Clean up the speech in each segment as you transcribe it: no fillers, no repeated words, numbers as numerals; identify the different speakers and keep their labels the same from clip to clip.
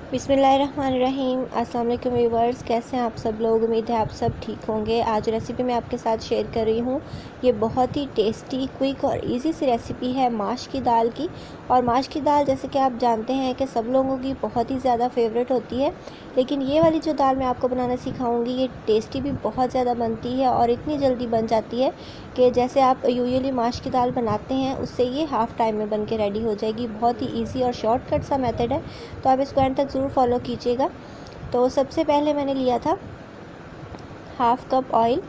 Speaker 1: बिस्मिल्लाहिर्रहमानिर्रहीम। अस्सलाम वालेकुम व्यूवर्स, कैसे हैं आप सब लोग। उम्मीद है आप सब ठीक होंगे। आज रेसिपी मैं आपके साथ शेयर कर रही हूँ। ये बहुत ही टेस्टी, क्विक और इजी सी रेसिपी है माश की दाल की। और माश की दाल जैसे कि आप जानते हैं कि सब लोगों की बहुत ही ज़्यादा फेवरेट होती है, लेकिन ये वाली जो दाल मैं आपको बनाना सिखाऊंगी ये टेस्टी भी बहुत ज़्यादा बनती है और इतनी जल्दी बन जाती है कि जैसे आप यूजुअली माश की दाल बनाते हैं उससे ये हाफ़ टाइम में बन के रेडी हो जाएगी। बहुत ही ईजी और शॉर्टकट सा मेथड है, तो आप इसको एंड तक ज़रूर फॉलो कीजिएगा। तो सबसे पहले मैंने लिया था हाफ़ कप ऑयल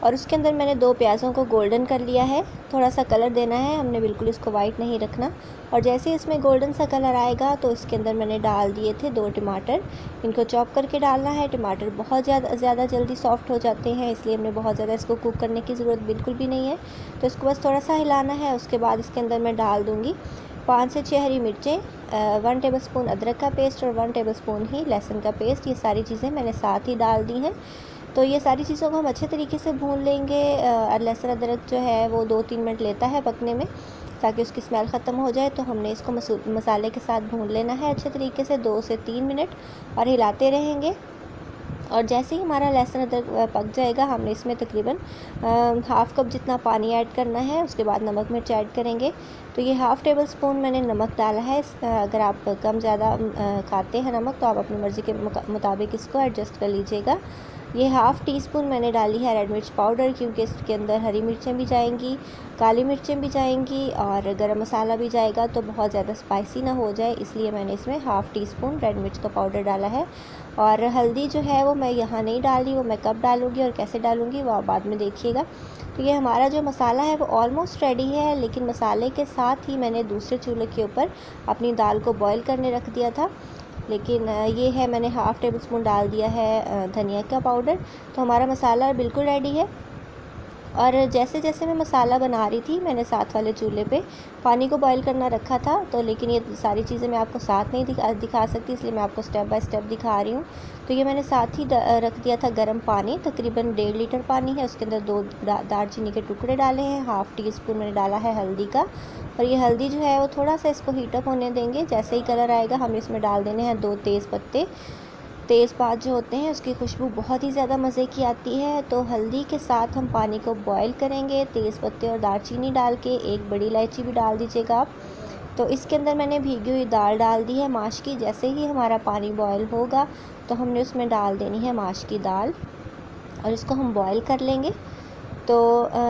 Speaker 1: और उसके अंदर मैंने 2 प्याज़ों को गोल्डन कर लिया है। थोड़ा सा कलर देना है, हमने बिल्कुल इसको वाइट नहीं रखना। और जैसे ही इसमें गोल्डन सा कलर आएगा तो इसके अंदर मैंने डाल दिए थे 2 टमाटर। इनको चॉप करके डालना है। टमाटर बहुत ज़्यादा जल्दी सॉफ्ट हो जाते हैं, इसलिए हमने बहुत ज़्यादा इसको कुक करने की ज़रूरत बिल्कुल भी नहीं है। तो इसको बस थोड़ा सा हिलाना है। उसके बाद इसके अंदर मैं डाल दूँगी 5 से 6 हरी मिर्चें, 1 टेबलस्पून अदरक का पेस्ट और 1 टेबलस्पून ही लहसुन का पेस्ट। ये सारी चीज़ें मैंने साथ ही डाल दी हैं। तो ये सारी चीज़ों को हम अच्छे तरीके से भून लेंगे। लहसुन अदरक जो है वो 2-3 मिनट लेता है पकने में, ताकि उसकी स्मेल ख़त्म हो जाए। तो हमने इसको मसाले के साथ भून लेना है अच्छे तरीके से 2 से 3 मिनट और हिलाते रहेंगे। और जैसे ही हमारा लहसुन अदरक पक जाएगा हमने इसमें तकरीबन हाफ़ कप जितना पानी ऐड करना है। उसके बाद नमक मिर्च ऐड करेंगे। तो ये हाफ़ टेबल स्पून मैंने नमक डाला है। अगर आप कम ज़्यादा खाते हैं नमक तो आप अपनी मर्ज़ी के मुताबिक इसको एडजस्ट कर लीजिएगा। ये हाफ़ टी स्पून मैंने डाली है रेड मिर्च पाउडर, क्योंकि इसके अंदर हरी मिर्चें भी जाएंगी, काली मिर्चें भी जाएंगी और गरम मसाला भी जाएगा, तो बहुत ज़्यादा स्पाइसी ना हो जाए, इसलिए मैंने इसमें हाफ़ टी स्पून रेड मिर्च का पाउडर डाला है। और हल्दी जो है वो मैं यहाँ नहीं डाल रही, वो मैं कब डालूँगी और कैसे डालूँगी वो आप बाद में देखिएगा। तो ये हमारा जो मसाला है वो ऑलमोस्ट रेडी है, लेकिन मसाले के साथ ही मैंने दूसरे चूल्हे के ऊपर अपनी दाल को बॉईल करने रख दिया था। लेकिन ये है मैंने हाफ़ टेबल स्पून डाल दिया है धनिया का पाउडर। तो हमारा मसाला बिल्कुल रेडी है। और जैसे जैसे मैं मसाला बना रही थी मैंने साथ वाले चूल्हे पे पानी को बॉईल करना रखा था। तो लेकिन ये सारी चीज़ें मैं आपको साथ नहीं दिखा सकती, इसलिए मैं आपको स्टेप बाय स्टेप दिखा रही हूँ। तो ये मैंने साथ ही रख दिया था गर्म पानी, तकरीबन 1.5 लीटर पानी है। उसके अंदर 2 दालचीनी के टुकड़े डाले हैं, हाफ़ टी स्पून मैंने डाला है हल्दी का। और ये हल्दी जो है वो थोड़ा सा इसको हीटअप होने देंगे। जैसे ही कलर आएगा हम इसमें डाल देने हैं 2 तेज़ पत्ते। तेज़पात जो होते हैं उसकी खुशबू बहुत ही ज़्यादा मज़े की आती है। तो हल्दी के साथ हम पानी को बॉईल करेंगे। तेज़ पत्ते और दालचीनी डाल के 1 बड़ी इलायची भी डाल दीजिएगा आप। तो इसके अंदर मैंने भीगी हुई दाल डाल दी है माश की। जैसे ही हमारा पानी बॉईल होगा तो हमने उसमें डाल देनी है माश की दाल और इसको हम बॉईल कर लेंगे। तो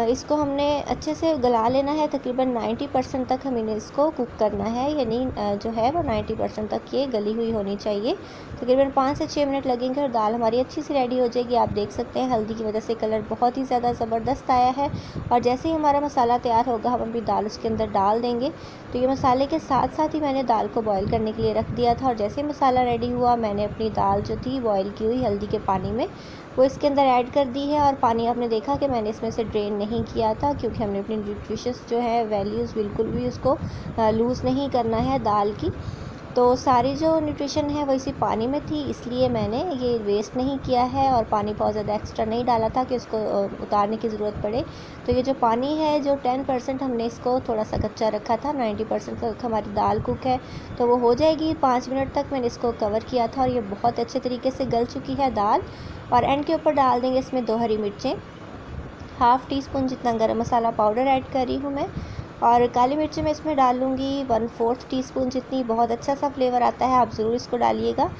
Speaker 1: इसको हमने अच्छे से गला लेना है। तकरीबन 90% तक हमें इसको कुक करना है, यानी जो है वो 90% तक ये गली हुई होनी चाहिए। तकरीबन 5 से 6 मिनट लगेंगे और दाल हमारी अच्छी सी रेडी हो जाएगी। आप देख सकते हैं हल्दी की वजह से कलर बहुत ही ज़्यादा ज़बरदस्त आया है। और जैसे ही हमारा मसाला तैयार होगा हम अपनी दाल उसके अंदर डाल देंगे। तो ये मसाले के साथ साथ ही मैंने दाल को बॉईल करने के लिए रख दिया था। और जैसे ही मसाला रेडी हुआ मैंने अपनी दाल जो थी बॉईल की हुई हल्दी के पानी में वो इसके अंदर ऐड कर दी है। और पानी आपने देखा कि मैंने इसमें से ड्रेन नहीं किया था, क्योंकि हमने अपनी न्यूट्रिशियस जो है वैल्यूज़ बिल्कुल भी उसको लूज़ नहीं करना है दाल की। तो सारी जो न्यूट्रिशन है वो इसी पानी में थी, इसलिए मैंने ये वेस्ट नहीं किया है और पानी बहुत ज़्यादा एक्स्ट्रा नहीं डाला था कि उसको उतारने की ज़रूरत पड़े। तो ये जो पानी है जो 10% हमने इसको थोड़ा सा कच्चा रखा था, 90% तक हमारी दाल कुक है। तो वो हो जाएगी। 5 मिनट तक मैंने इसको कवर किया था और ये बहुत अच्छे तरीके से गल चुकी है दाल। और एंड के ऊपर डाल देंगे इसमें 2 हरी मिर्चें, हाफ़ टी स्पून जितना गरम मसाला पाउडर ऐड कर रही हूँ मैं। और काली मिर्ची मैं इसमें डालूँगी 1/4 टीस्पून जितनी। बहुत अच्छा सा फ्लेवर आता है, आप ज़रूर इसको डालिएगा।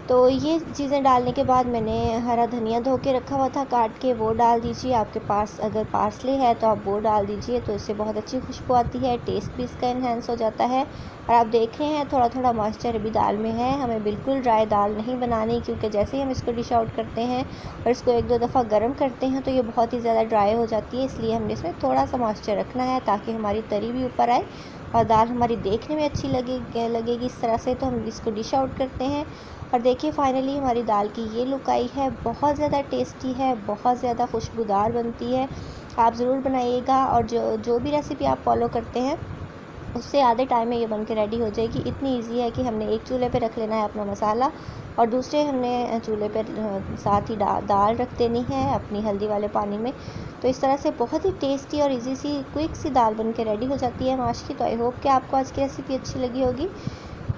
Speaker 1: तो ये चीज़ें डालने के बाद मैंने हरा धनिया धो के रखा हुआ था काट के, वो डाल दीजिए। आपके पास अगर पार्सले है तो आप वो डाल दीजिए, तो इससे बहुत अच्छी खुशबू आती है, टेस्ट भी इसका इन्हेंस हो जाता है। और आप देख रहे हैं थोड़ा थोड़ा मॉइस्चर अभी दाल में है। हमें बिल्कुल ड्राई दाल नहीं बनानी, क्योंकि जैसे ही हम इसको डिश आउट करते हैं और इसको 1-2 दफ़ा गर्म करते हैं तो ये बहुत ही ज़्यादा ड्राई हो जाती है। इसलिए हमने इसमें थोड़ा सा मॉइस्चर रखना है ताकि हमारी तरी भी ऊपर आए और दाल हमारी देखने में अच्छी लगेगी इस तरह से। तो हम इसको डिश आउट करते हैं और देखिए फाइनली हमारी दाल की ये लुक आई है। बहुत ज़्यादा टेस्टी है, बहुत ज़्यादा खुशबूदार बनती है। आप ज़रूर बनाइएगा और जो भी रेसिपी आप फॉलो करते हैं उससे आधे टाइम में ये बन के रेडी हो जाएगी। इतनी इजी है कि हमने एक चूल्हे पे रख लेना है अपना मसाला और दूसरे हमने चूल्हे पे साथ ही दाल रख देनी है अपनी हल्दी वाले पानी में। तो इस तरह से बहुत ही टेस्टी और इजी सी क्विक सी दाल बन के रेडी हो जाती है माश की। तो आई होप कि आपको आज की रेसिपी अच्छी लगी होगी।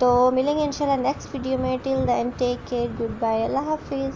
Speaker 1: तो मिलेंगे इंशाल्लाह नेक्स्ट वीडियो में। Till then take care, goodbye, अल्लाह हाफिज़।